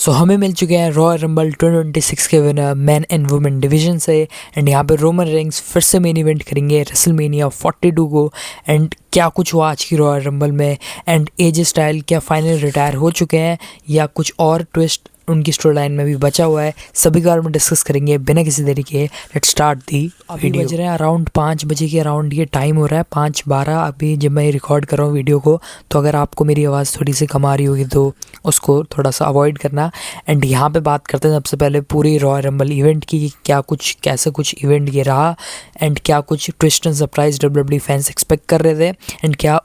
सो हमें मिल चुके हैं रॉयल रंबल 2026 के winner man and women division से। एंड यहाँ पे रोमन रेंग्स फिर से मेन इवेंट करेंगे रेसलमेनिया 42 को। एंड क्या कुछ हुआ आज की रॉयल रंबल में, एंड एजे स्टाइल क्या फाइनल रिटायर हो चुके हैं या कुछ और ट्विस्ट उनकी स्टोरी लाइन में भी बचा हुआ है, सभी के बारे में डिस्कस करेंगे बिना किसी देरी के। Let's start the video. बज रहे हैं अराउंड 5 बजे के अराउंड ये टाइम हो रहा है, 5:12 अभी जब मैं रिकॉर्ड कर रहा हूँ वीडियो को। तो अगर आपको मेरी आवाज़ थोड़ी सी कम आ रही होगी तो उसको थोड़ा सा अवॉइड करना। एंड यहाँ पे बात करते हैं सबसे पहले पूरी रॉयल रंबल इवेंट की, क्या कुछ कैसे कुछ इवेंट ये रहा एंड क्या कुछ twist and surprise WWE fans expect कर रहे थे एंड क्या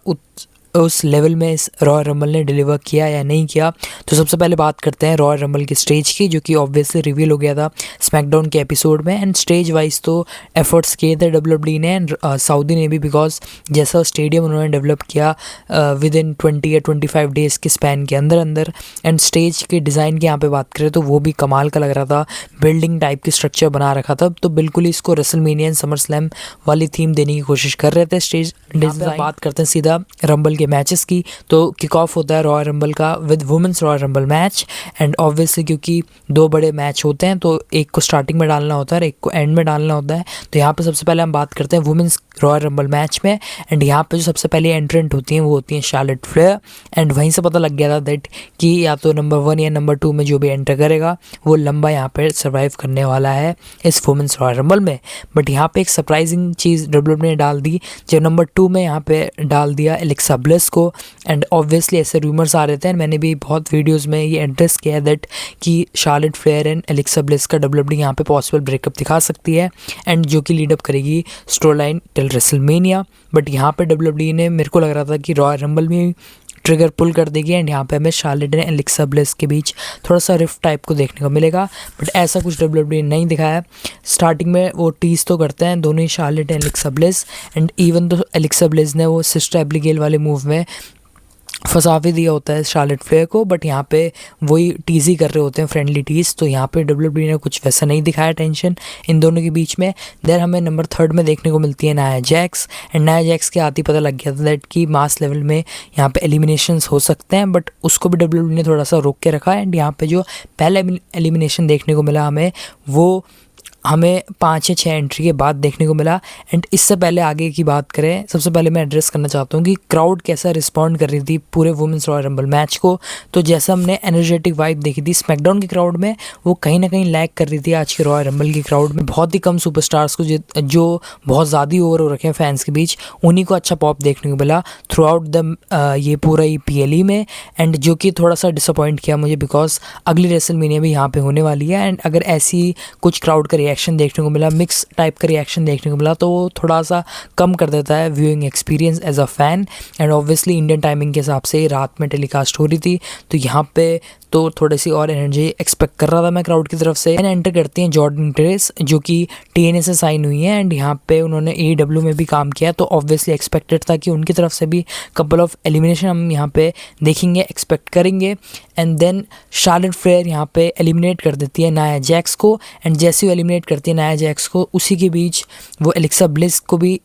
उस लेवल में इस रॉयल रंबल ने डिलीवर किया या नहीं किया। तो सबसे पहले बात करते हैं रॉयल रंबल के स्टेज की, जो कि ऑब्वियसली रिवील हो गया था स्मैकडाउन के एपिसोड में। एंड स्टेज वाइज तो एफर्ट्स किए थे डब्ल्यूडब्ल्यूई ने एंड सऊदी ने भी, बिकॉज जैसा स्टेडियम उन्होंने डेवलप किया विद इन 20 या 25 डेज़ के स्पैन के अंदर एंड स्टेज के डिज़ाइन की यहाँ पे बात करें तो वो भी कमाल का लग रहा था, बिल्डिंग टाइप की स्ट्रक्चर बना रखा था। तो बिल्कुल ही इसको रेसलमेनिया एंड समर स्लैम वाली थीम देने की कोशिश कर रहे थे स्टेज डिज़ाइन। बात करते हैं सीधा रंबल के मैचेस की, तो किक ऑफ होता है रॉयल रंबल का with women's royal rumble match. And obviously क्योंकि दो बड़े मैच होते हैं तो एक को स्टार्टिंग में डालना होता है और एक को एंड में डालना होता है। तो यहाँ पे सबसे पहले हम बात करते हैं वुमेन्स रॉयल रंबल मैच में। एंड यहाँ पे जो सबसे पहले एंट्रेंट होती हैं वो होती हैं शार्लेट फ्लेयर। एंड वहीं से पता लग गया था दैट कि या तो नंबर 1 या नंबर 2 में जो भी एंटर करेगा वो लंबा यहाँ पे सर्वाइव करने वाला है इस वुमेन्स रॉयल रंबल में। बट यहाँ पे एक सरप्राइजिंग चीज़ डब्ल्यूडब्ल्यूई ने डाल दी, जब नंबर 2 में यहाँ पे डाल दिया एलेक्सा ब्लिस को। एंड ऑब्वियसली ऐसे रूमर्स आ रहे थे एंड मैंने भी बहुत वीडियोस में ये एड्रेस किया है दैट कि Charlotte Flair and Alexa bliss का डब्ल्यूडब्ल्यूई यहाँ पे पॉसिबल ब्रेकअप दिखा सकती है एंड जो कि लीडअप करेगी story line till WrestleMania. But यहाँ पे डब्ल्यूडब्ल्यूई ने, मेरे को लग रहा था कि रॉयल रंबल में ट्रिगर पुल कर देगी एंड यहाँ पे हमें शार्लेट एंड एलेक्सा ब्लिस के बीच थोड़ा सा रिफ्ट टाइप को देखने को मिलेगा। बट ऐसा कुछ डब्ल्यूडब्ल्यूई ने नहीं दिखाया। स्टार्टिंग में वो टीज तो करते हैं दोनों ही Charlotte and Alexa Bliss, and even though Alexa Bliss ने वो सिस्टर एबिगेल वाले मूव में फंसा भी दिया होता है शार्लेट फ्लेयर को। बट यहाँ पे वही टीज़ ही कर रहे होते हैं, फ्रेंडली टीज़। तो यहाँ पे डब्ल्यूडब्ल्यूई ने कुछ वैसा नहीं दिखाया टेंशन इन दोनों के बीच में। देन हमें नंबर 3 में देखने को मिलती है Nia Jax. And Nia Jax के आते ही पता लग गया था दैट कि मास लेवल में यहाँ पे एलिमिनेशंस हो सकते हैं, बट उसको भी डब्ल्यूडब्ल्यूई ने थोड़ा सा रोक के रखा। एंड यहाँ पे जो पहला एलिमिनेशन देखने को मिला हमें 5 या 6 एंट्री के बाद देखने को मिला। एंड इससे पहले आगे की बात करें, सबसे पहले मैं एड्रेस करना चाहता हूँ कि क्राउड कैसा रिस्पॉन्ड कर रही थी पूरे वुमेन्स रॉयल रंबल मैच को। तो जैसा हमने एनर्जेटिक वाइब देखी थी स्मैकडाउन की क्राउड में, वो कहीं ना कहीं लैग कर रही थी आज के रॉयल रंबल की क्राउड में। बहुत ही कम सुपरस्टार्स को जो बहुत ज़्यादा ओवर हो रखे हैं फैंस के बीच, उन्हीं को अच्छा पॉप देखने को मिला थ्रू आउट द ये पूरा PLE में। एंड जो कि थोड़ा सा डिसअपॉइंट किया मुझे, बिकॉज अगली रेसलमेनिया भी यहाँ पे होने वाली है एंड अगर ऐसी कुछ क्राउड का रिएक्शन देखने को मिला, मिक्स टाइप का रिएक्शन देखने को मिला, तो वो थोड़ा सा कम कर देता है viewing experience as a fan. And obviously Indian timing के हिसाब से रात में टेलीकास्ट हो रही थी, तो यहाँ पे तो थोड़ी सी और एनर्जी एक्सपेक्ट कर रहा था मैं क्राउड की तरफ से। एंड एंटर करती हैं जॉर्डन ग्रेस, जो कि TNA से साइन हुई है एंड यहाँ पे उन्होंने AEW में भी काम किया। तो ऑब्वियसली एक्सपेक्टेड था कि उनकी तरफ से भी कपल ऑफ एलिमिनेशन हम यहाँ पे देखेंगे, एक्सपेक्ट करेंगे। एंड देन शार्लेट फ्लेयर यहाँ पे एलिमिनेट कर देती है नाया जैक्स को। एंड जैसे वो एलिमिनेट करती है नाया जैक्स को, उसी के बीच वो एलेक्सा ब्लिस को भी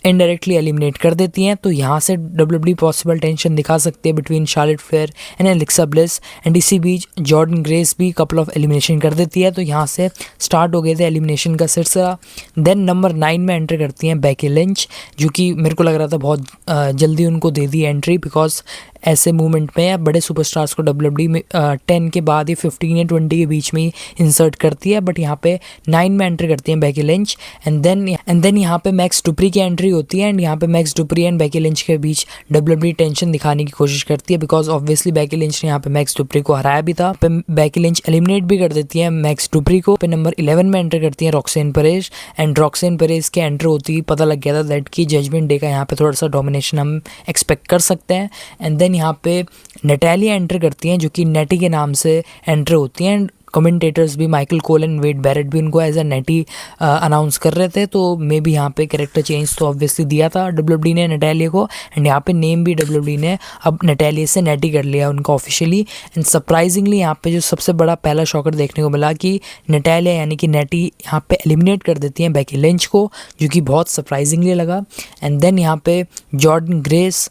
इनडायरेक्टली एलिमिनेट कर देती हैं। तो यहाँ से डब्ल्यूडब्ल्यूई पॉसिबल टेंशन दिखा सकती है between Charlotte Flair and Alexa Bliss. And इसी बीच जॉर्डन ग्रेस भी कपल ऑफ एलिमिनेशन कर देती है। तो यहाँ से स्टार्ट हो गए थे एलिमिनेशन का सिलसिला। देन नंबर 9 में एंटर करती हैं बेकी लिंच, जो कि मेरे को लग रहा था बहुत जल्दी उनको दे दी एंट्री, बिकॉज ऐसे मूवमेंट में या बड़े सुपरस्टार्स को डब्ल्यूडब्ल्यूई में 10 के बाद ही 15 या 20 के बीच में ही इंसर्ट करती है। बट यहाँ पे 9 में एंटर करती हैं बेकी लिंच। एंड देन यहाँ पे मैक्स डुप्री की एंट्री होती है। एंड यहाँ पे max Dupree and Becky Lynch के बीच डब्ल्यूडब्ल्यूई टेंशन दिखाने की कोशिश करती है, बिकॉज ऑब्वियसली बेकी लिंच ने यहाँ पे मैक्स डुप्री को हराया भी था। बेकी लिंच एलिमिनेट भी कर देती है मैक्स डुप्री को। पे नंबर 11 में एंटर करती है रॉक्सेन पेरेज। एंड रॉक्सेन पेरेज के एंटर होती ही पता लग गया था दैट की जजमेंट डे का यहाँ पे थोड़ा सा डोमिनेशन हम एक्सपेक्ट कर सकते हैं। एंड देन यहाँ पे नटालिया एंटर करती हैं, जो कि नेटी के नाम से एंटर होती हैं। कमेंटेटर्स भी Michael Cole and Wade Barrett भी उनको एज अ नेटी अनाउंस कर रहे थे। तो मे भी यहाँ पे कैरेक्टर चेंज तो ऑब्वियसली दिया था डब्ल्यूडब्ल्यूई ने नटालिया को। एंड यहाँ पे नेम भी डब्ल्यूडब्ल्यूई ने अब नटालिया से नेटी कर लिया उनका ऑफिशियली। एंड सरप्राइजिंगली यहाँ पे जो सबसे बड़ा पहला शॉकर देखने को मिला कि नटालिया यानी कि नेटी यहाँ पे एलिमिनेट कर देती हैं बेकी लिंच को, जो कि बहुत सरप्राइजिंगली लगा। एंड देन यहाँ पे जॉर्डन ग्रेस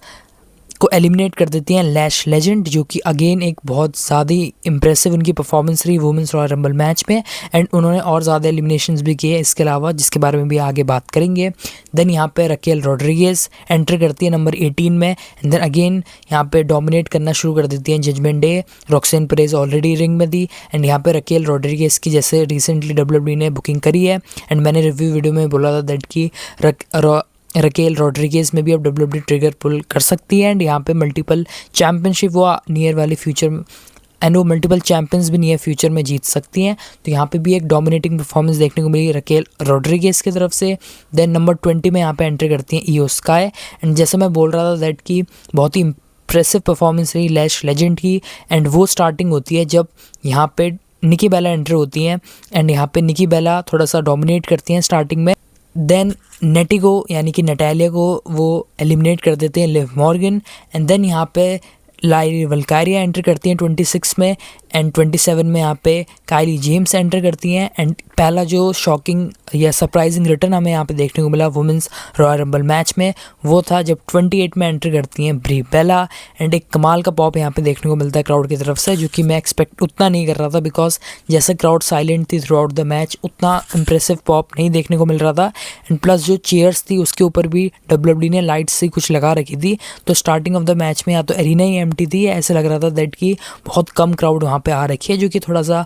को एलिमिनेट कर देती हैं लैश लेजेंड, जो कि अगेन एक बहुत ज़्यादा इंप्रेसिव उनकी परफॉर्मेंस रही वुमेंस रॉयल रंबल मैच में, एंड उन्होंने और ज़्यादा एलिमिनेशंस भी किए इसके अलावा, जिसके बारे में भी आगे बात करेंगे। देन यहाँ पे रकेल रॉड्रिगेज एंटर करती है नंबर 18 में, एंड देन अगेन यहाँ पे डोमिनेट करना शुरू कर देती हैं judgement day. Roxanne Perez already ring में थी, एंड यहाँ पे रकेल रॉड्रिगेज की जैसे रिसेंटली डब्ल्यूडब्ल्यूई ने बुकिंग करी है, एंड मैंने रिव्यू वीडियो में बोला था दैट की रकेल रॉड्रिगेज में भी अब डब्ल्यूडब्ल्यूई ट्रिगर पुल कर सकती है, एंड यहाँ पे मल्टीपल चैंपियनशिप वो नियर वाले फ्यूचर में, एंड वो मल्टीपल चैंपियंस भी नियर फ्यूचर में जीत सकती हैं। तो यहाँ पे भी एक डोमिनेटिंग परफॉर्मेंस देखने को मिली रकेल रॉड्रिगेज की तरफ से। देन नंबर 20 में यहाँ पे एंटर करती हैं इयो स्काई, एंड जैसे मैं बोल रहा था दैट की बहुत ही इंप्रेसिव परफॉर्मेंस रही लैश लेजेंड की, एंड वो स्टार्टिंग होती है जब यहाँ पे निकी बेला एंटर होती हैं, एंड यहाँ पे निकी बेला थोड़ा सा डोमिनेट करती हैं स्टार्टिंग में। देन नेटी को यानी कि नटालिया को वो एलिमिनेट कर देते हैं लिव मॉर्गन, एंड देन यहाँ पे लाइरी वल्कारिया एंटर करती हैं 26 में, एंड 27 में यहाँ पे काइली जेम्स एंटर करती हैं। एंड पहला जो शॉकिंग या सरप्राइजिंग रिटर्न हमें यहाँ पे देखने को मिला वुमेंस रॉयल रंबल मैच में वो था जब 28 में एंटर करती हैं ब्री बेला, एंड एक कमाल का पॉप यहाँ पे देखने को मिलता है क्राउड की तरफ से, जो कि मैं एक्सपेक्ट उतना नहीं कर रहा था, बिकॉज जैसे क्राउड साइलेंट थी थ्रू आउट द मैच उतना इंप्रेसिव पॉप नहीं देखने को मिल रहा था। एंड प्लस जो चेयर्स थी उसके ऊपर भी डब्ल्यूडब्ल्यूई ने लाइट्स से कुछ लगा रखी थी, तो स्टार्टिंग ऑफ द मैच में या तो एरिना ही एम्प्टी थी, ऐसे लग रहा था दैट की बहुत कम क्राउड वहाँ पे आ रखी है, जो कि थोड़ा सा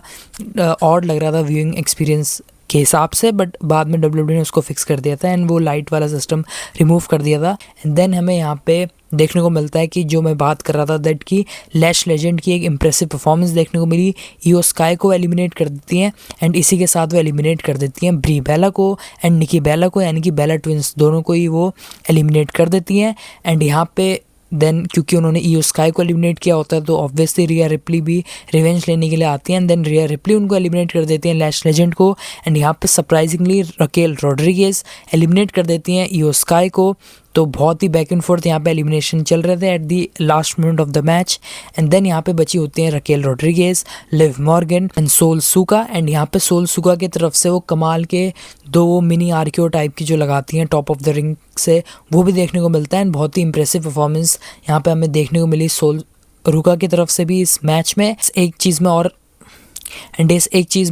ऑड लग रहा था व्यूइंग एक्सपीरियंस के हिसाब से, बट बाद में डब्ल्यूडब्ल्यूई ने उसको फिक्स कर दिया था एंड वो लाइट वाला सिस्टम रिमूव कर दिया था। एंड देन हमें यहाँ पे देखने को मिलता है कि जो मैं बात कर रहा था दैट की लैश लेजेंड की एक इंप्रेसिव परफॉर्मेंस देखने को मिली, इयो स्काई को एलिमिनेट कर देती हैं, एंड इसी के साथ वो एलिमिनेट कर देती हैं ब्री बेला को एंड निकी बेला को, यानी कि बेला ट्विंस दोनों को ही वो एलिमिनेट कर देती हैं। एंड यहाँ पे देन क्योंकि उन्होंने इयो स्काई को एलिमिनेट किया होता है तो ऑब्वियसली रिया रिप्ली भी रिवेंज लेने के लिए आती हैं, एंड देन रिया रिप्ली उनको एलिमिनेट कर देती हैं लैश लेजेंड को, एंड यहाँ पे सरप्राइजिंगली रकेल रॉड्रिगेज एलिमिनेट कर देती हैं इयो स्काई को। तो बहुत ही बैक एंड फोर्थ यहाँ पे एलिमिनेशन चल रहे थे at the last minute of the match, and then यहाँ पे बची होती हैं Raquel Rodriguez, Liv Morgan and Sol Ruca, and यहाँ पे सोल सुका की तरफ से वो कमाल के दो मिनी आर्क्यो टाइप की जो लगाती हैं टॉप ऑफ द रिंग से, वो भी देखने को मिलता है, एंड बहुत ही इंप्रेसिव परफॉर्मेंस यहाँ पे हमें देखने को मिली सोल रुका की तरफ से भी इस मैच में। एक चीज़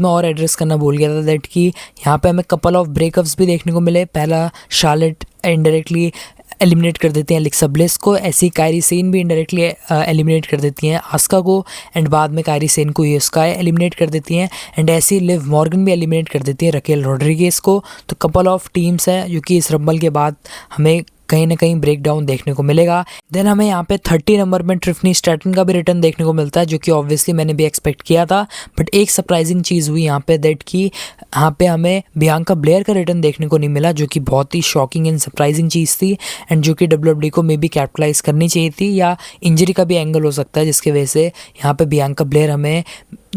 में और एड्रेस करना भूल गया था दैट कि यहाँ पे हमें कपल ऑफ ब्रेकअप्स भी देखने को मिले। पहला शार्लेट इनडायरेक्टली एलिमिनेट कर देती हैं एलेक्सा ब्लिस को, ऐसी कायरी सेन भी इनडायरेक्टली एलिमिनेट कर देती हैं आस्का को, एंड बाद में कायरी सेन को इयो स्काई एलिमिनेट कर देती हैं, एंड ऐसी लिव मॉर्गन भी एलिमिनेट कर देती है रकेल रॉड्रिगेज को। तो कपल ऑफ टीम्स है जो कि इस रंबल के बाद हमें कहीं ना कहीं ब्रेक डाउन देखने को मिलेगा। देन हमें यहाँ पे 30 नंबर में ट्रिफनी स्ट्रैटन का भी रिटर्न देखने को मिलता है, जो कि ऑब्वियसली मैंने भी एक्सपेक्ट किया था, बट एक सरप्राइजिंग चीज़ हुई यहाँ पे दैट कि यहाँ पे हमें बियांका ब्लेयर का रिटर्न देखने को नहीं मिला, जो कि बहुत ही शॉकिंग एंड सरप्राइजिंग चीज़ थी, एंड जो कि डब्ल्यूडब्ल्यूई को मे बी कैपिटलाइज करनी चाहिए थी, या इंजरी का भी एंगल हो सकता है जिसकी वजह से यहाँ पे बियांका ब्लेयर हमें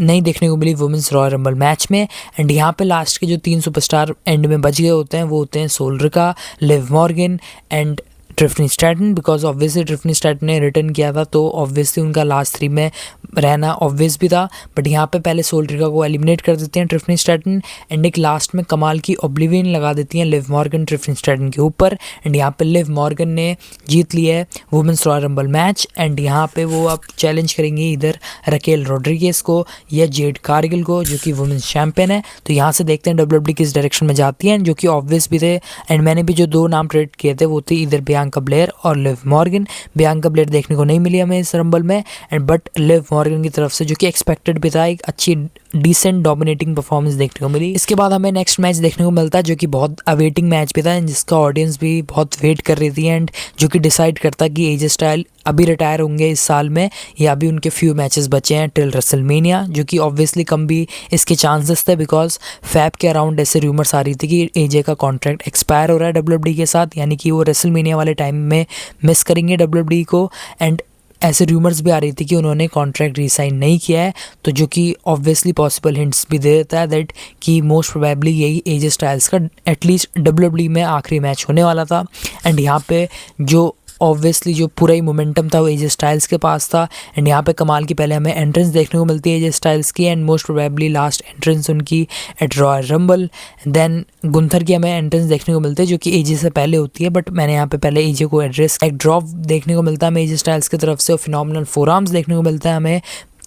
नहीं देखने को मिली वुमेंस रॉयल रंबल मैच में। एंड यहाँ पे लास्ट के जो 3 सुपरस्टार एंड में बच गए होते हैं वो होते हैं Sol Ruca, Liv Morgan and Tiffany Stratton, because obviously Tiffany Stratton ने रिटर्न किया था तो ऑब्वियसली उनका लास्ट 3 में रहना ऑब्वियस भी था, बट यहाँ पे पहले सोल रिका को एलिमिनेट कर देते हैं ट्रिफनी स्ट्रैटन, एंड एक लास्ट में कमाल की ऑब्लिवियन लगा देती हैं लिव मॉर्गन ट्रिफनी स्ट्रैटन के ऊपर, एंड यहाँ पे लिव मॉर्गन ने जीत लिया है women's royal rumble match, and यहाँ पे वो अब चैलेंज करेंगे इधर रकेल रॉड्रिगेज को या जेड कारगिल को जो कि वुमेंस चैंपियन है। तो यहाँ से देखते हैं डब्ल्यूडब्ल्यूई किस डायरेक्शन में जाती है, जो कि ऑब्वियस भी थे, एंड मैंने भी जो 2 नाम ट्रेड किए थे वो थे इधर बियांका ब्लेयर और लिव मॉर्गन। बियांका ब्लेयर देखने को नहीं मिली हमें इस रंबल में, एंड बट लिव मॉर्गन की तरफ से जो कि एक्सपेक्टेड भी था एक अच्छी डिसेंट डोमिनेटिंग परफॉर्मेंस देखने को मिली। इसके बाद हमें नेक्स्ट मैच देखने को मिलता है जो कि बहुत अवेटिंग मैच भी था, जिसका ऑडियंस भी बहुत वेट कर रही थी, एंड जो कि डिसाइड करता कि एजे स्टाइल अभी रिटायर होंगे इस साल में या अभी उनके फ्यू मैचेस बचे हैं टिल रेसलमेनिया, जो कि ऑब्वियसली कम भी इसके चांसेस थे, बिकॉज फैब के अराउंड ऐसे रूमर्स आ रही थी कि एजे का कॉन्ट्रैक्ट एक्सपायर हो रहा है डब्ल्यूडब्ल्यूई के साथ, यानी कि वो रेसलमेनिया वाले टाइम में मिस करेंगे डब्ल्यूडब्ल्यूई को, एंड ऐसे रूमर्स भी आ रही थी कि उन्होंने कॉन्ट्रैक्ट रीसाइन नहीं किया है, तो जो कि ऑब्वियसली पॉसिबल हिंट्स भी दे देता है दैट कि मोस्ट प्रोबेबली यही एजे स्टाइल्स का एटलीस्ट डब्ल्यूडब्ल्यूई में आखिरी मैच होने वाला था। एंड यहाँ पे जो ऑब्वियसली जो पूरा ही मोमेंटम था वो एजे स्टाइल्स के पास था। एंड यहाँ पे कमाल की पहले हमें एंट्रेंस देखने को मिलती है एजे स्टाइल्स की, and most probably last entrance उनकी at Royal Rumble. Then Gunther की हमें एंट्रेंस देखने को मिलती है जो कि एजे से पहले होती है, बट मैंने यहाँ पे पहले एजे को एड्रेस। एक ड्रॉप देखने को मिलता है हमें एजे स्टाइल्स की तरफ से, और फिनोमिनल फोरआर्म्स देखने को मिलता है हमें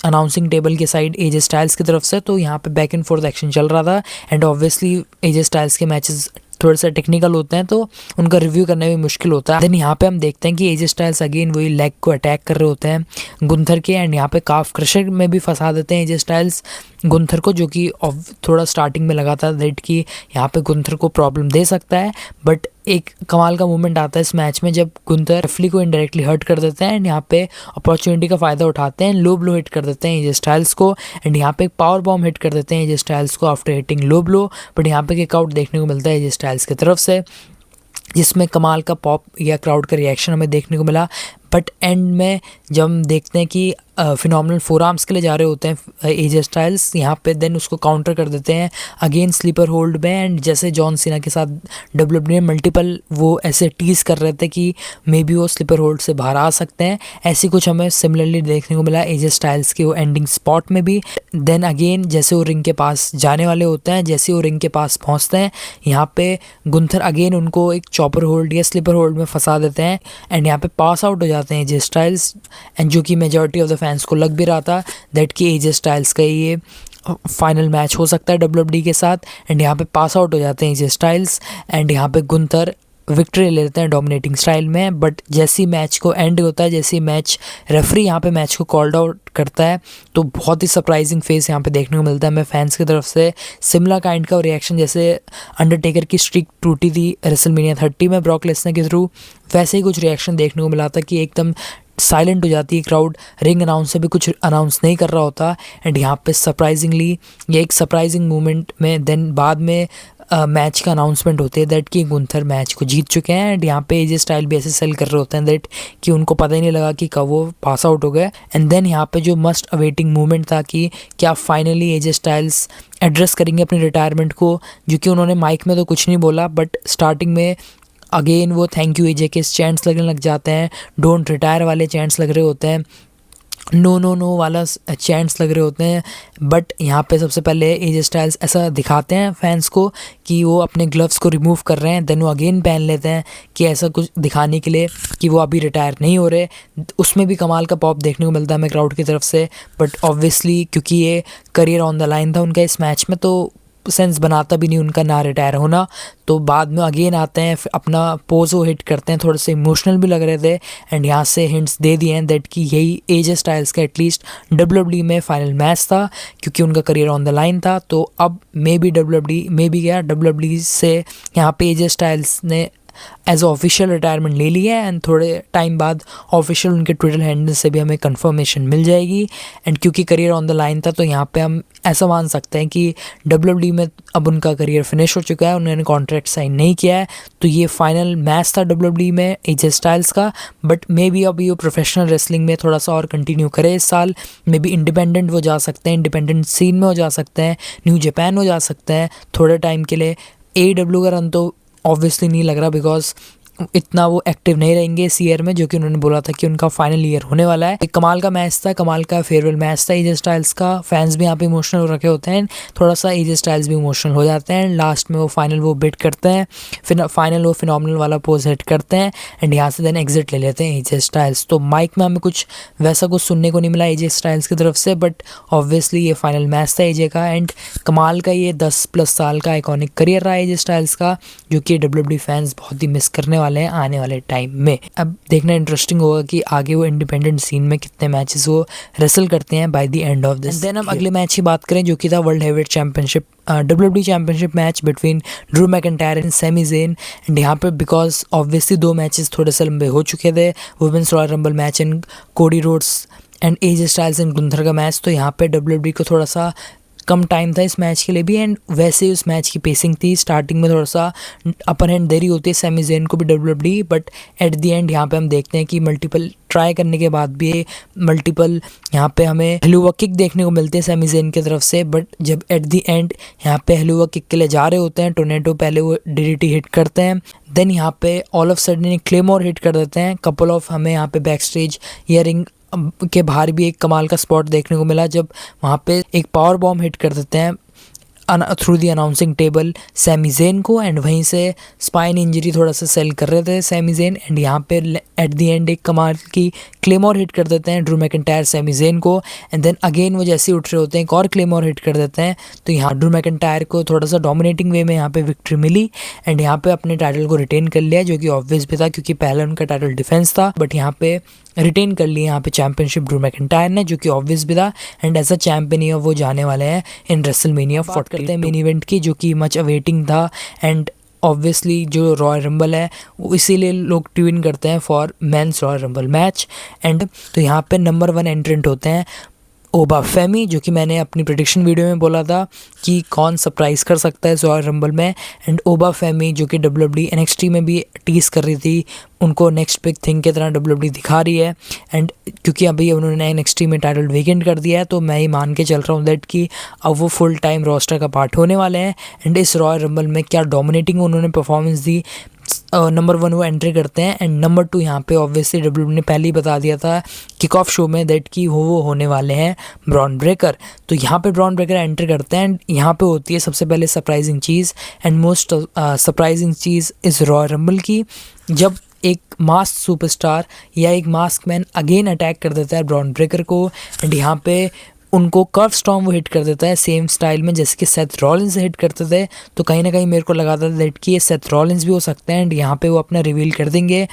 अनाउंसिंग टेबल के साइड एजे स्टाइल्स की तरफ से। तो यहाँ पे बैक एंड फोर्थ एक्शन चल रहा था, एंड ऑब्वियसली एजे स्टाइल्स के मैचेस थोड़े से टेक्निकल होते हैं तो उनका रिव्यू करना भी मुश्किल होता है। देन यहाँ पे हम देखते हैं कि एजे स्टाइल्स अगेन वही लेग को अटैक कर रहे होते हैं गुंथर के, एंड यहाँ पे काफ क्रशर में भी फंसा देते हैं एजे स्टाइल्स गुंथर को, जो कि थोड़ा स्टार्टिंग में लगा था दैट कि यहाँ पे गुंथर को प्रॉब्लम दे सकता है। बट एक कमाल का मूवमेंट आता है इस मैच में जब गुंथर रेफली को इनडायरेक्टली हर्ट कर देते हैं, एंड यहाँ पे अपॉर्चुनिटी का फ़ायदा उठाते हैं, लो ब्लो हिट कर देते हैं एजे स्टाइल्स को, एंड यहाँ पे एक पावर बॉम्ब हिट कर देते हैं एजे स्टाइल्स को after hitting low blow. But यहाँ पे किक आउट देखने को मिलता है एजे स्टाइल्स की तरफ से, जिसमें कमाल का पॉप या क्राउड का रिएक्शन हमें देखने को मिला। बट एंड में जब हम देखते हैं कि फिनोमिनल फोरआर्म्स के लिए जा रहे होते हैं एजे स्टाइल्स यहाँ पे, देन उसको काउंटर कर देते हैं अगेन स्लीपर होल्ड में। एंड जैसे जॉन सीना के साथ डब्ल्यूडब्ल्यूई में मल्टीपल वो ऐसे टीज कर रहे थे कि मे बी वो स्लीपर होल्ड से बाहर आ सकते हैं, ऐसी कुछ हमें सिमिलरली देखने को मिला एजे स्टाइल्स के वो एंडिंग स्पॉट में भी। देन अगेन जैसे वो रिंग के पास जाने वाले होते हैं, जैसे वो रिंग के पास पहुँचते हैं यहाँ पे गुंथर अगेन उनको एक चॉपर होल्ड या स्लीपर होल्ड में फंसा देते हैं, एंड यहाँ पे पास आउट हो जाते हैं एजे स्टाइल्स, एंड जो कि मेजॉरिटी ऑफ द फैंस को लग भी रहा था दैट कि एजे स्टाइल्स का ये फाइनल मैच हो सकता है डब्ल्यूडब्ल्यूई के साथ। एंड यहाँ पे पास आउट हो जाते हैं एजे स्टाइल्स, एंड यहाँ पे गुंथर विक्ट्री ले लेते हैं डोमिनेटिंग स्टाइल में। बट जैसे ही मैच को एंड होता है, जैसे ही मैच रेफरी यहाँ पे मैच को कॉल्ड आउट करता है, तो बहुत ही सरप्राइजिंग फेस यहाँ पे देखने को मिलता है हमें फैंस की तरफ से। सिमिलर काइंड का रिएक्शन जैसे अंडरटेकर की स्ट्रीक टूटी थी रेसलमेनिया 30 में ब्रॉक लेसनर के थ्रू, वैसे ही कुछ रिएक्शन देखने को मिला था कि एकदम साइलेंट हो जाती है क्राउड, रिंग अनाउंसर भी कुछ अनाउंस नहीं कर रहा होता। एंड यहाँ पे सरप्राइजिंगली ये एक सरप्राइजिंग मोमेंट में देन बाद में मैच का अनाउंसमेंट होते हैं दैट कि गुंथर मैच को जीत चुके हैं। एंड यहाँ पे एजे स्टाइल भी ऐसे सेल कर रहे होते हैं दैट कि उनको पता ही नहीं लगा कि कब वो पास आउट हो गए। एंड देन यहाँ पे जो मस्ट अवेटिंग मोमेंट था कि क्या फाइनली एजे स्टाइल्स एड्रेस करेंगे अपनी रिटायरमेंट को, जो कि उन्होंने माइक में तो कुछ नहीं बोला, बट स्टार्टिंग में अगेन वो थैंक यू एजे के चैंट्स लगने लग जाते हैं, डोंट रिटायर वाले चैंट्स लग रहे होते हैं, नो नो नो वाला चैंट्स लग रहे होते हैं। बट यहाँ पे सबसे पहले एजे स्टाइल्स ऐसा दिखाते हैं फैंस को कि वो अपने ग्लव्स को रिमूव कर रहे हैं, देन वो अगेन पहन लेते हैं कि ऐसा कुछ दिखाने के लिए कि वो अभी रिटायर नहीं हो रहे। उसमें भी कमाल का पॉप देखने को मिलता है हमें क्राउड की तरफ से। बट ऑब्वियसली क्योंकि ये करियर ऑन द लाइन था उनका इस मैच में, तो सेंस बनाता भी नहीं उनका ना रिटायर होना। तो बाद में अगेन आते हैं, अपना पोज वो हिट करते हैं, थोड़े से इमोशनल भी लग रहे थे, एंड यहाँ से हिंट्स दे दिए हैं दैट कि यही एजे स्टाइल्स का एटलीस्ट डब्ल्यूडब्ल्यूई में फाइनल मैच था क्योंकि उनका करियर ऑन द लाइन था। तो अब मे बी डब्ल्यूडब्ल्यूई से यहाँ पे एजे स्टाइल्स ने एज ऑफिशियल रिटायरमेंट ले ली है, एंड थोड़े टाइम बाद ऑफिशियल उनके ट्विटर हैंडल से भी हमें कंफर्मेशन मिल जाएगी। एंड क्योंकि करियर ऑन द लाइन था तो यहाँ पे हम ऐसा मान सकते हैं कि डब्ल्यूडब्ल्यूई में अब उनका करियर फिनिश हो चुका है, उन्होंने कॉन्ट्रैक्ट साइन नहीं किया है। तो ये फाइनल मैच था डब्ल्यूडब्ल्यूई में एजे स्टाइल्स का। बट मे बी अब ये प्रोफेशनल रेसलिंग में थोड़ा सा और कंटिन्यू करे इस साल, मे बी इंडिपेंडेंट वो जा सकते हैं, इंडिपेंडेंट सीन में हो जा सकते हैं, न्यू जापान हो जा सकते हैं थोड़े टाइम के लिए। AEW का रन तो ऑब्वियसली नहीं लग रहा बिकॉज इतना वो एक्टिव नहीं रहेंगे इस ईयर में, जो कि उन्होंने बोला था कि उनका फाइनल ईयर होने वाला है। एक कमाल का मैच था, कमाल का फेयरवेल मैच था एजे स्टाइल्स का। फैंस भी यहाँ पे इमोशनल हो रखे होते हैं, थोड़ा सा एजे स्टाइल्स भी इमोशनल हो जाते हैं। लास्ट में वो फाइनल वो बिट करते हैं, फिर फाइनल वो फिनोमिनल वाला पोज हिट करते हैं, एंड यहाँ से देन एग्जिट ले लेते हैं एजे स्टाइल्स। तो माइक में हमें कुछ वैसा कुछ सुनने को नहीं मिला एजे स्टाइल्स की तरफ से, बट ऑब्वियसली ये फाइनल मैच था एजे का। एंड कमाल का ये 10+ साल का आइकॉनिक करियर रहा एजे स्टाइल्स का, जो कि डब्ल्यूडब्ल्यूई फैंस बहुत ही मिस करने वाले हैं आने वाले टाइम में। अब देखना इंटरेस्टिंग होगा कि आगे वो इंडिपेंडेंट सीन में कितने मैचेस वो रेसल करते हैं by the end of this. Then हम अगले मैच की बात करें जो कि था world heavyweight championship WWE championship match between Drew McIntyre and Sami Zayn. And यहाँ पे बिकॉज ऑब्वियसली 2 मैचेस थोड़े से लंबे हो चुके थे, women's royal rumble match and Cody Rhodes and AJ Styles and Gunther का मैच, तो यहाँ पे डब्ल्यूडब्ल्यूई को थोड़ा सा कम टाइम था इस मैच के लिए भी, एंड वैसे उस मैच की पेसिंग थी। स्टार्टिंग में थोड़ा सा अपर हैंड देरी होती है सैमी ज़ेन को भी WWE, but at the end यहाँ पे हम देखते हैं कि मल्टीपल ट्राई करने के बाद भी मल्टीपल यहाँ पे हमें हेलुवा किक देखने को मिलते हैं सैमी ज़ेन की तरफ से। बट जब एट द एंड यहाँ पे हेलुवा किक के लिए जा रहे होते हैं, टोर्नेडो पहले वो डीडीटी हिट करते हैं, देन यहाँ पे all of sudden claymore hit कर देते हैं। कपल ऑफ हमें यहाँ पे बैक स्टेज या रिंग के बाहर भी एक कमाल का स्पॉट देखने को मिला जब वहाँ पे एक पावर बॉम्ब हिट कर देते हैं through the announcing table Sami Zayn को, एंड वहीं से स्पाइन इंजरी थोड़ा सा सेल कर रहे थे सैमी ज़ेन, एंड यहाँ पे एट द एंड एक कमाल की क्लेमोर हिट कर देते हैं ड्रू मैकिंटायर सैमी ज़ेन को, एंड देन अगेन वो जैसे उठ रहे होते हैं एक और क्लेमोर हिट कर देते हैं। तो यहाँ ड्रू मैकिंटायर को थोड़ा सा डोमिनेटिंग वे में यहाँ पे विक्ट्री मिली, एंड यहाँ पे अपने टाइटल को रिटेन कर लिया, जो कि ऑब्वियस भी था क्योंकि पहले उनका टाइटल डिफेंस था, बट यहाँ पे रिटेन कर लिया यहाँ पे चैंपियनशिप ड्रू मैकिंटायर ने, जो कि ऑब्वियस भी था। एंड एज अ चैंपियन वो जाने वाले हैं इन रेसलमेनिया 40। करते हैं मेन इवेंट की, जो कि मच अवेटिंग था, एंड ऑब्वियसली जो रॉयल रंबल है वो इसीलिए लोग ट्यून करते हैं for men's royal rumble match. And तो यहाँ पे नंबर 1 एंट्रेंट होते हैं ओबा फेमी, जो कि मैंने अपनी प्रेडिक्शन वीडियो में बोला था कि कौन सरप्राइज़ कर सकता है रॉयल रंबल में। एंड ओबा फेमी जो कि डब्ल्यूडब्ल्यूई एनएक्सटी में भी टीज कर रही थी, उनको नेक्स्ट बिग थिंग की तरह डब्ल्यूडब्ल्यूई दिखा रही है। एंड क्योंकि अभी उन्होंने एनएक्सटी में टाइटल वेकेंट कर दिया है, तो मैं ही मान के चल रहा हूँ दैट कि अब वो फुल टाइम रोस्टर का पार्ट होने वाले हैं। एंड इस रॉयल रंबल में क्या डोमिनेटिंग उन्होंने परफॉर्मेंस दी। नंबर 1 वो एंट्री करते हैं, एंड नंबर 2 यहाँ पे ऑब्वियसली डब्ल्यूडब्ल्यूई ने पहले ही बता दिया था किक ऑफ शो में दैट कि वो होने वाले हैं ब्रॉन ब्रेकर। तो यहाँ पे ब्रॉन ब्रेकर एंट्री करते हैं, एंड यहाँ पे होती है सबसे पहले सरप्राइजिंग चीज़, एंड मोस्ट सरप्राइजिंग चीज़ इस रॉयल रंबल की, जब एक मास्क सुपरस्टार या एक मास्क मैन अगेन अटैक कर देता है ब्रॉन ब्रेकर को, एंड यहाँ पे उनको कर्व स्टॉर्म वो हिट कर देता है सेम स्टाइल में जैसे कि सेथ रॉलिंस हिट करते थे। तो कहीं ना कहीं मेरे को लगा था दैट कि ये सेथ रॉलिंस भी हो सकते हैं, एंड यहाँ पे वो अपना रिवील कर देंगे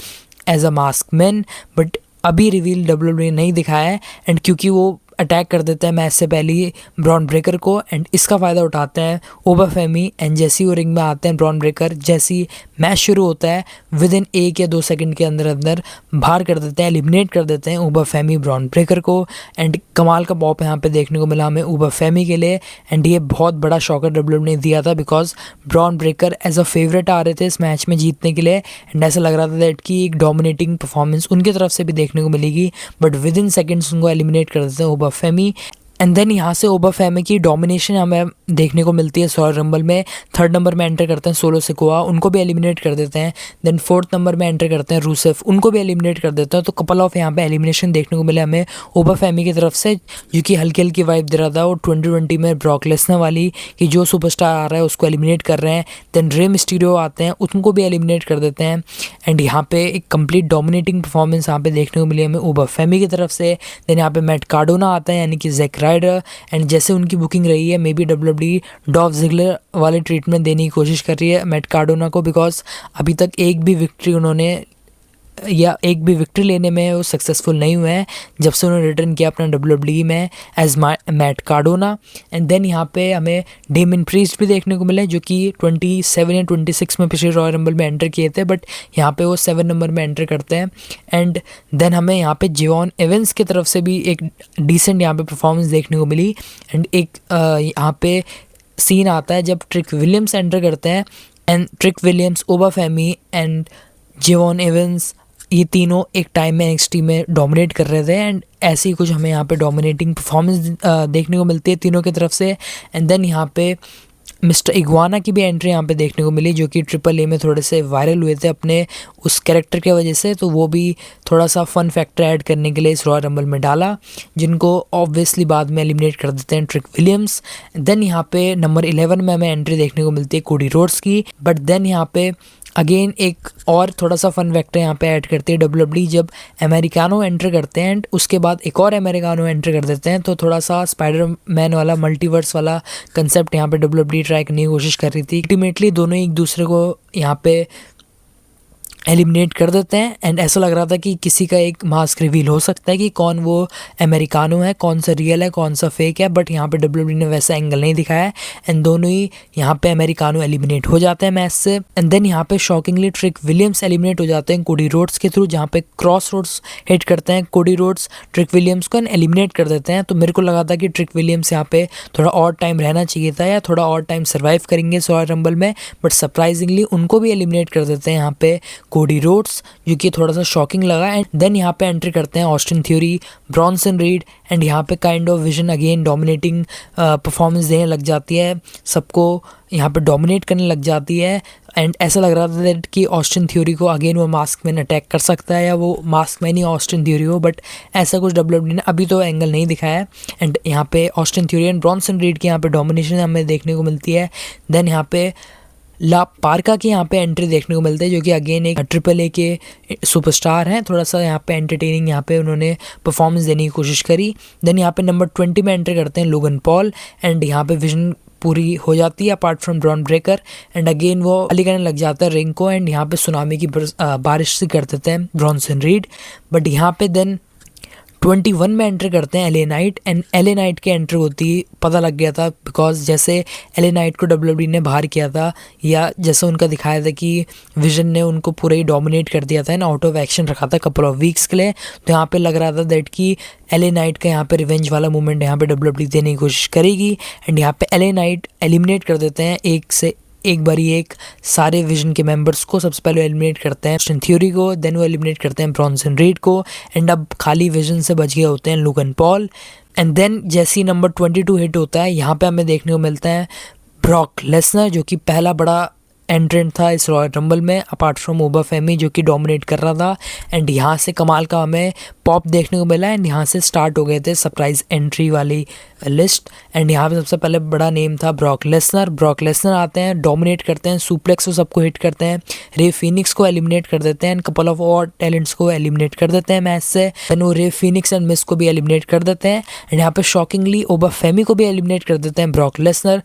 as a mask man, but अभी रिवील डब्ल्यूडब्ल्यूई ने नहीं दिखाया है। एंड क्योंकि वो अटैक कर देता है मैच से पहले ही ब्रॉन ब्रेकर को, एंड इसका फ़ायदा उठाते हैं ओबा फेमी, एंड जैसे ही वो रिंग में आते हैं ब्रॉन ब्रेकर, जैसे ही मैच शुरू होता है विद इन 1 या 2 सेकंड के अंदर अंदर बाहर कर देते हैं, एलिमिनेट कर देते हैं ओबा फेमी ब्रॉन ब्रेकर को। एंड कमाल का पॉप यहाँ पे देखने को मिला हमें ओबा फेमी के लिए, एंड ये बहुत बड़ा शॉकर डब्ल्यूडब्ल्यूई ने दिया था because Bron Breakker as a favourite आ रहे थे इस मैच में जीतने के लिए, एंड ऐसा लग रहा था दैट कि एक डोमिनेटिंग परफॉर्मेंस उनकी तरफ से भी देखने को मिलेगी, बट विद इन सेकेंड्स उनको एलिमिनेट कर देते हैं ओबा फेमी। एंड देन यहाँ से ओबा फेमी की डोमिनेशन हमें देखने को मिलती है रॉयल रंबल में। 3rd नंबर में एंटर करते हैं सोलो सिकोआ, उनको भी एलिमिनेट कर देते हैं। देन 4th नंबर में एंटर करते हैं रूसेफ, उनको भी एलिमिनेट कर देते हैं। तो कपल ऑफ यहाँ पे एलिमिनेशन देखने को मिले हमें ओबा फेमी की तरफ से, जो कि हल्की हल्की वाइब दे रहा था वो 2020 में ब्रॉक लेसनर वाली कि जो सुपरस्टार आ रहा है उसको एलिमिनेट कर रहे हैं। देन रे मिस्टीरियो आते हैं, उनको भी एलिमिनेट कर देते हैं, एंड यहाँ पे एक कंप्लीट डोमिनेटिंग परफॉर्मेंस यहाँ पे देखने को मिली हमें ओबा फेमी की तरफ से। देन यहाँ पे मैट कार्डोना आता है यानी कि जैक राइडर, एंड जैसे उनकी बुकिंग रही है maybe WWE Dolph Ziggler वाले ट्रीटमेंट देने की कोशिश कर रही है मैट कार्डोना को, बिकॉज अभी तक एक भी विक्ट्री लेने में वो सक्सेसफुल नहीं हुए हैं जब से उन्होंने रिटर्न किया अपना डब्ल्यूडब्ल्यूई में as Matt Cardona. And then यहाँ पे हमें डेमिन प्रीस्ट भी देखने को मिले, जो कि 27 या 26 में पिछले रॉयल रंबल में एंटर किए थे, बट यहाँ पे वो 7 नंबर में एंटर करते हैं। एंड देन हमें यहाँ पे जेवॉन एवेंस की तरफ से भी एक डिसेंट यहाँ पे परफॉर्मेंस देखने को मिली, एंड एक यहाँ पे सीन आता है जब ट्रिक विलियम्स एंटर करते हैं, एंड ट्रिक विलियम्स, ओबा फेमी एंड जेवॉन एवेंस ये तीनों एक टाइम में एनएक्सटी में डोमिनेट कर रहे थे, एंड ऐसे ही कुछ हमें यहाँ पे डोमिनेटिंग परफॉर्मेंस देखने को मिलती है तीनों की तरफ से। एंड देन यहाँ पे मिस्टर इग्वाना की भी एंट्री यहाँ पे देखने को मिली, जो कि AAA में थोड़े से वायरल हुए थे अपने उस कैरेक्टर की वजह से, तो वो भी थोड़ा सा फन फैक्टर ऐड करने के लिए इस रॉयल रंबल में डाला, जिनको ऑब्वियसली बाद में एलिमिनेट कर देते हैं ट्रिक विलियम्स। देन यहाँ पे नंबर 11 में हमें एंट्री देखने को मिलती है कोडी रोड्स की, बट देन यहाँ पे अगेन एक और थोड़ा सा फन फैक्टर यहाँ पे ऐड करती है डब्ल्यूडब्ल्यूई जब अमेरिकानो एंटर करते हैं, एंड उसके बाद एक और अमेरिकानो एंटर कर देते हैं, तो थोड़ा सा स्पाइडरमैन वाला मल्टीवर्स वाला कंसेप्ट यहाँ पे डब्ल्यूडब्ल्यूई ट्राई करने की कोशिश कर रही थी। अल्टीमेटली दोनों एक दूसरे को यहाँ पे एलिमिनेट कर देते हैं। एंड ऐसा लग रहा था कि किसी का एक मास्क रिवील हो सकता है कि कौन वो अमेरिकानो है, कौन सा रियल है, कौन सा फेक है, बट यहाँ पे डब्ल्यूडब्ल्यू ने वैसा एंगल नहीं दिखाया है। एंड दोनों ही यहाँ पे अमेरिकानो एलिमिनेट हो जाते हैं मैच से। एंड देन यहाँ पे शॉकिंगली ट्रिक विलियम्स एलिमिनेट हो जाते हैं कोडी रोड्स के थ्रू, जहाँ पे क्रॉस रोड्स हिट करते हैं कोडी रोड्स ट्रिक विलियम्स को एंड एलिमिनेट कर देते हैं। तो मेरे को लगा था कि ट्रिक विलियम्स यहाँ पे थोड़ा और टाइम रहना चाहिए था या थोड़ा और टाइम सर्वाइव करेंगे रॉयल रंबल में, बट सरप्राइजिंगली उनको भी एलिमिनेट कर देते हैं यहाँ पे कोडी रोड्स, जो कि थोड़ा सा शॉकिंग लगा। एंड देन यहाँ पे एंट्री करते हैं Austin theory, Bronson read, and यहाँ पे kind of vision again dominating performance देने लग जाती है, सबको यहाँ पे डोमिनेट करने लग जाती है। एंड ऐसा लग रहा था कि ऑस्टिन थ्योरी को अगेन वो मास्क मैन अटैक कर सकता है या वो मास्क मैन ही ऑस्टिन थ्योरी हो, बट ऐसा कुछ डब्ल्यूडब्ल्यू ने अभी तो एंगल नहीं दिखाया है। एंड यहाँ पे Austin theory and Bronson read की यहाँ पे डोमिनेशन हमें देखने को मिलती है। देन यहाँ पे ला पार्का की यहाँ पे एंट्री देखने को मिलती है, जो कि अगेन एक ट्रिपल ए के सुपरस्टार हैं। थोड़ा सा यहाँ पे एंटरटेनिंग यहाँ पे उन्होंने परफॉर्मेंस देने की कोशिश करी। देन यहाँ पे नंबर 20 में एंट्री करते हैं लोगन पॉल, एंड यहाँ पे विजन पूरी हो जाती है apart from Bron Breakker. And again वो खाली करने लग जाता है रिंग को, एंड यहाँ पे सुनामी की बारिश से कर देते हैं ब्रॉन्सन रीड। बट यहाँ पे देन 21 में एंट्री करते हैं LA Knight, and LA Knight की एंट्री होती पता लग गया था, बिकॉज जैसे एले नाइट को डब्ल्यूडब्ल्यू ने बाहर किया था या जैसे उनका दिखाया था कि विजन ने उनको पूरा ही डोमिनेट कर दिया था एंड आउट ऑफ एक्शन रखा था कपल ऑफ वीक्स के लिए, तो यहाँ पे लग रहा था दैट कि एले नाइट का यहाँ पे रिवेंज वाला मूवमेंट यहाँ पे डब्ल्यूडब्ल्यू देने की कोशिश करेगी। एंड यहाँ पे एले नाइट एलिमिनेट कर देते हैं एक बारी एक सारे विजन के मेंबर्स को। सबसे पहले एलिमिनेट करते हैं ऑस्टिन थ्योरी को, देन वो एलिमिनेट करते हैं ब्रॉन्सन रीड को, एंड अब खाली विजन से बच गए होते हैं लोगन पॉल। एंड देन जैसे ही नंबर 22 हिट होता है, यहाँ पे हमें देखने को मिलता है ब्रॉक लेसनर, जो कि पहला बड़ा एंट्रेंट था इस रॉयल रंबल में अपार्ट फ्रॉम ओबा फेमी, जो कि डोमिनेट कर रहा था। एंड यहाँ से कमाल का हमें पॉप देखने को मिला, एंड यहाँ से स्टार्ट हो गए थे सरप्राइज एंट्री वाली लिस्ट। एंड यहाँ पे सबसे पहले बड़ा नेम था ब्रॉक लेसनर आते हैं, डोमिनेट करते हैं, सुप्लेक्स को सबको हिट करते हैं, रे फिनिक्स को एलिमिनेट कर देते हैं, एंड कपल ऑफ और टैलेंट्स को एलिमिनेट कर देते हैं मैच से। देन वो रे फिनिक्स एंड मिस को भी एलिमिनेट कर देते हैं, एंड यहाँ पे शॉकिंगली ओबा फेमी को भी एलिमिनेट कर देते हैं ब्रॉक लेसनर।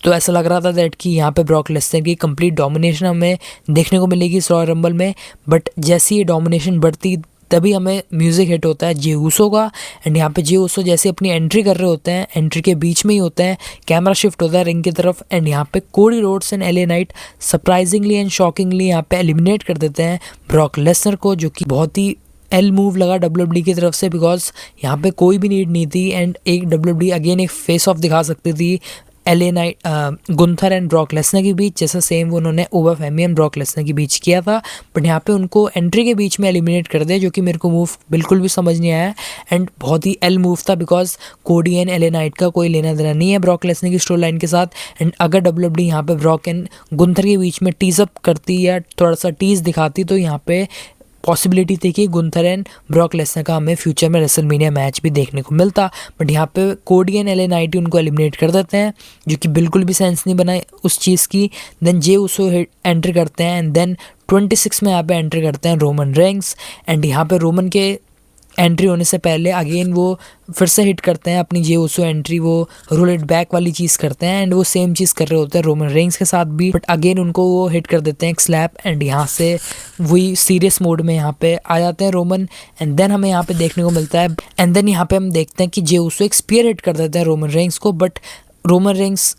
तो ऐसा लग रहा था दैट कि यहाँ पे ब्रॉक लेसनर की कंप्लीट डोमिनेशन हमें देखने को मिलेगी इस रॉयल रंबल में। बट जैसी ये डोमिनेशन बढ़ती तभी हमें म्यूज़िक हिट होता है जे ऊसो का, एंड यहाँ पे जे ऊसो जैसे अपनी एंट्री कर रहे होते हैं, एंट्री के बीच में ही होते हैं, कैमरा शिफ्ट होता है रिंग की तरफ, एंड यहाँ पे कोडी Rhodes and LA Knight surprisingly and shockingly यहाँ पे एलिमिनेट कर देते हैं ब्रॉक लेसनर को, जो कि बहुत ही एल मूव लगा डब्ल्यूडब्ल्यू की तरफ से, बिकॉज यहाँ पे कोई भी नीड नहीं थी। एंड एक डब्ल्यूडब्ल्यू अगेन एक फेस ऑफ दिखा सकती थी LA Knight Gunther and Brock Lesnar के बीच, जैसा सेम वो उन्होंने ओबा फेमी एंड ब्रॉक लेसनर के बीच किया था। बट यहाँ पे उनको एंट्री के बीच में एलिमिनेट कर दिया, जो कि मेरे को मूव बिल्कुल भी समझ नहीं आया, एंड बहुत ही एल मूव था, बिकॉज कोडी एंड एले नाइट का कोई लेना देना नहीं है ब्रॉक लेसनर की स्टोरी लाइन के साथ। एंड अगर डब्ल्यूडब्ल्यू यहाँ पे ब्रॉक एंड गुंथर के बीच में टीज अप करती या थोड़ा सा टीज दिखाती, तो यहाँ पे पॉसिबिलिटी थी कि गुंथर एंड ब्रॉक लेसनर का हमें फ्यूचर में रेसलमेनिया मैच भी देखने को मिलता। बट यहाँ पे कोडी एंड एले नाइट उनको एलिमिनेट कर देते हैं, जो कि बिल्कुल भी सेंस नहीं बना उस चीज़ की। देन जे ऊसो एंट्री करते हैं, एंड देन 26 में यहाँ पे एंट्री करते हैं रोमन रेंग्स, एंड यहाँ पे रोमन के एंट्री होने से पहले अगेन वो फिर से हिट करते हैं अपनी जे ऊसो एंट्री, वो रोल इट बैक वाली चीज़ करते हैं, एंड वो सेम चीज़ कर रहे होते हैं रोमन रेंग्स के साथ भी, बट अगेन उनको वो हिट कर देते हैं एक स्लैप, एंड यहाँ से वही सीरियस मोड में यहाँ पे आ जाते हैं रोमन। एंड देन हमें यहाँ पे देखने को मिलता है, एंड देन यहाँ पे हम देखते हैं कि जे ऊसो एक स्पीयर हिट कर देते हैं रोमन रेंग्स को, बट रोमन रेंग्स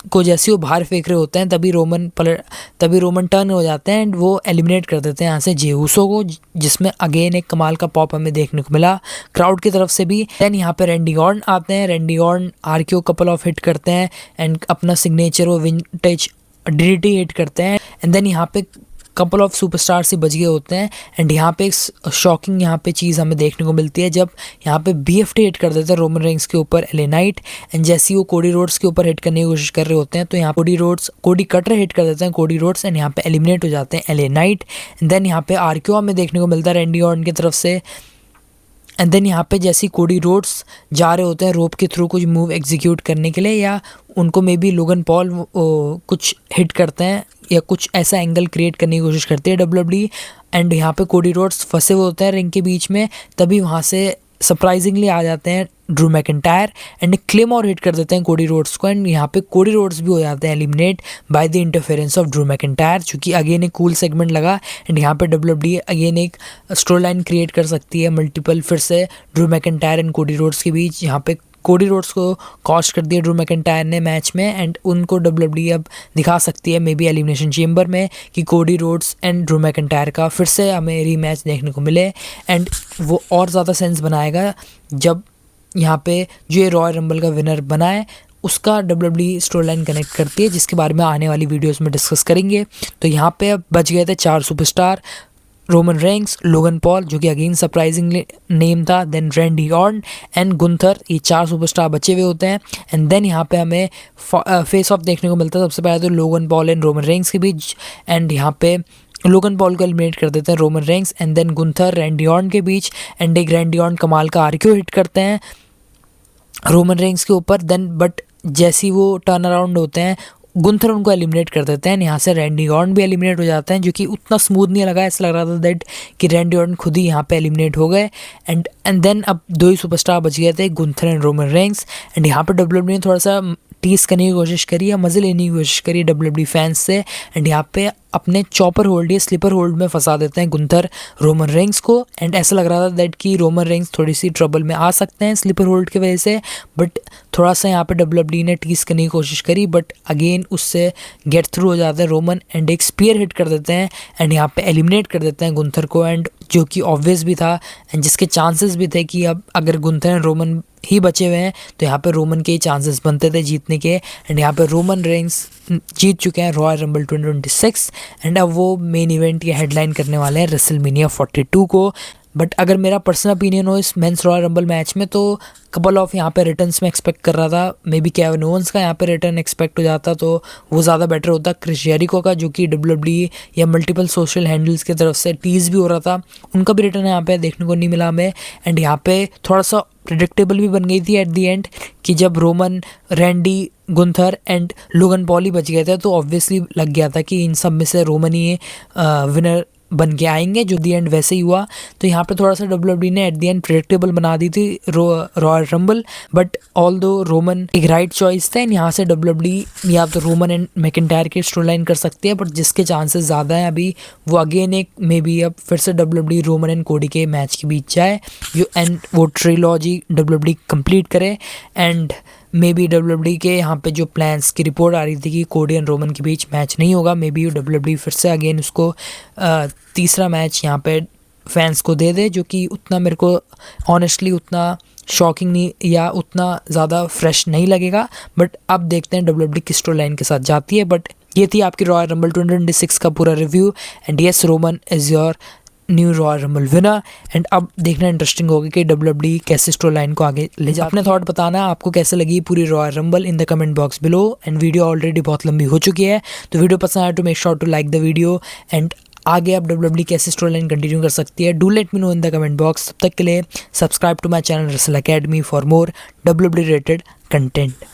को जैसे वो बाहर फेंक रहे होते हैं तभी रोमन टर्न हो जाते हैं, एंड वो एलिमिनेट कर देते हैं यहाँ से जे ऊसो को, जिसमें अगेन एक कमाल का पॉप हमें देखने को मिला क्राउड की तरफ से भी। देन यहाँ पे रैंडी ऑर्टन आते हैं, Randy Orton RQ couple of hit करते हैं, एंड अपना सिग्नेचर वो विंटेज डीडीटी हिट करते हैं, एंड देन यहाँ पे कपल ऑफ सुपरस्टार से बच गए होते हैं। एंड यहाँ पे एक शॉकिंग यहाँ पे चीज़ हमें देखने को मिलती है, जब यहाँ पे BFT हिट कर देते हैं रोमन रेंग्स के ऊपर एले नाइट, एंड जैसे ही वो कोडी रोड्स के ऊपर हिट करने की कोशिश कर रहे होते हैं, तो यहाँ कोडी कटर हिट कर देते हैं कोडी रोड्स, एंड यहाँ पे एलिमिनेट हो जाते हैं एले नाइट। एंड देन यहाँ पे आरक्यू हमें देखने को मिलता है रैंडी ऑर्टन की तरफ से, एंड देन यहाँ पे जैसे कोडी रोड्स जा रहे होते हैं रोप के थ्रू कुछ मूव एग्जीक्यूट करने के लिए, या उनको मे बी लोगन पॉल कुछ हिट करते हैं या कुछ ऐसा एंगल क्रिएट करने की कोशिश करती है डब्ल्यूडब्ल्यू, एंड यहाँ पे कोडी रोड्स फंसे हुए होते हैं रिंग के बीच में, तभी वहाँ से सरप्राइजिंगली आ जाते हैं Drew McIntyre and claymore hit कर देते हैं कोडी रोड्स को, एंड यहाँ पे कोडी रोड्स भी हो जाते हैं eliminate by the interference of Drew McIntyre, चूँकि अगेन एक कूल सेगमेंट लगा एंड यहाँ पे WWE अगेन एक स्टोरी लाइन क्रिएट कर सकती है मल्टीपल फिर से Drew McIntyre and Cody roads के बीच। यहाँ पे कोडी रोड्स को कॉस्ट कर दिया ड्रू मैकिंटायर ने मैच में, एंड उनको WWE अब दिखा सकती है मे बी एलिमिनेशन चेम्बर में कि कोडी रोड्स एंड ड्रू मैकिंटायर का फिर से हमें रीमैच देखने को मिले, एंड वो और ज़्यादा सेंस बनाएगा जब यहाँ पे जो ये रॉयल रंबल का विनर बना है उसका WWE स्टोरी लाइन कनेक्ट करती है, जिसके बारे में आने वाली वीडियोस में डिस्कस करेंगे। तो यहाँ पे अब बच गए थे 4 superstar, Roman Reigns, Logan Paul जो कि अगेन सरप्राइजिंग नेम था, then Randy Orton and Gunther, ये 4 सुपरस्टार बचे हुए होते हैं। एंड देन यहाँ पे हमें फेस ऑफ देखने को मिलता है सबसे पहले तो Logan Paul and Roman Reigns के बीच, एंड यहाँ पे लोगन पॉल को एलिमिनेट कर देते हैं Roman Reigns, and then Gunther Randy Orton के बीच, एंड एक रैंडी ऑर्टन कमाल का आरक्यू हिट करते हैं रोमन रेंग्स के ऊपर, देन बट जैसी वो टर्न अराउंड होते हैं गुंथर उनको एलिमिनेट कर देते हैं, यहाँ से रैंडी ऑर्टन भी एलिमिनेट हो जाते हैं, जो कि उतना स्मूथ नहीं लगा, ऐसा लग रहा था दैट कि रैंडी ऑर्टन खुद ही यहाँ पे एलिमिनेट हो गए, एंड देन अब 2 ही सुपरस्टार बच गए थे, Gunther and Roman Reigns. And यहाँ पे WWE ने थोड़ा सा टीस करने की कोशिश करी है, मज़े लेने की कोशिश करी है WWE फैंस से, एंड यहाँ पे अपने चॉपर होल्ड या स्लीपर होल्ड में फंसा देते हैं गुंथर रोमन रेंग्स को, एंड ऐसा लग रहा था दैट कि रोमन रेंग्स थोड़ी सी ट्रबल में आ सकते हैं स्लीपर होल्ड की वजह से, बट थोड़ा सा यहाँ पे WWE ने टीस करने की कोशिश करी, बट अगेन उससे गेट थ्रू हो जाते हैं रोमन, एंड एक स्पीयर हिट कर देते हैं, एंड यहाँ पे एलिमिनेट कर देते हैं गुंथर को, एंड जो कि ऑब्वियस भी था एंड जिसके चांसेस भी थे कि अब अगर गुंथर एंड रोमन ही बचे हुए हैं तो यहाँ पे रोमन के चांसेस बनते थे जीतने के, एंड यहाँ पे रोमन रेंग्स जीत चुके हैं रॉयल रंबल 2026, एंड अब वो मेन इवेंट या हेडलाइन करने वाले हैं रेसलमेनिया 42 को। बट अगर मेरा पर्सनल ओपिनियन हो इस मेंस रॉयल रंबल मैच में तो कपल ऑफ यहाँ पे रिटर्न्स में एक्सपेक्ट कर रहा था, मे बी केविन ओवेंस का यहाँ पे रिटर्न एक्सपेक्ट हो जाता तो वो ज़्यादा बेटर होता, क्रिस जेरिको का जो कि WWE या मल्टीपल सोशल हैंडल्स की तरफ से टीज भी हो रहा था, उनका भी रिटर्न यहाँ पे देखने को नहीं मिला हमें, एंड यहाँ पे थोड़ा सा प्रिडिक्टेबल भी बन गई थी एट दी एंड कि जब Roman, Randy, Gunther and Logan Paul ही बच गए थे तो ऑब्वियसली लग गया था कि इन सब में से रोमन ही विनर बन के आएंगे, जो दी एंड वैसे ही हुआ। तो यहाँ पे थोड़ा सा WWE ने एट दी एंड प्रेडिक्टेबल बना दी थी रॉयल रंबल, बट ऑल दो रोमन एक राइट चॉइस था, एंड यहाँ से WWE या तो रोमन एंड मैकिंटायर की स्टोरी लाइन कर सकती है, बट जिसके चांसेस ज़्यादा हैं अभी वो अगेन एक मे बी अब फिर से WWE रोमन एंड कोडी के मैच के बीच जाए एंड वो ट्रिलॉजी WWE कंप्लीट करे, एंड मे बी WWE के यहाँ पे जो प्लान्स की रिपोर्ट आ रही थी कि कोडी एंड रोमन के बीच मैच नहीं होगा, मे बी WWE फिर से अगेन उसको तीसरा मैच यहाँ पे फैंस को दे दे, जो कि उतना मेरे को ऑनेस्टली उतना शॉकिंग नहीं या उतना ज़्यादा फ्रेश नहीं लगेगा, बट अब देखते हैं WWE किस स्टोरी लाइन के साथ जाती है। बट ये थी आपकी रॉयल रंबल 2026 का पूरा review, and yes Roman is your new royal rumble winner, and अब देखना इंटरेस्टिंग होगा कि WWE कैसे स्टोरी लाइन को आगे ले जाए। अपने थॉट बताना आपको कैसे लगी पूरी royal rumble in the comment box below, and video already बहुत लंबी हो चुकी है तो वीडियो पसंद आए तो make sure to like the video, and आगे अब WWE कैसे स्टोरी लाइन कंटिन्यू कर सकती है do let me know in the comment box. तब तक के लिए subscribe to my channel Wrestle Academy for more WWE related content.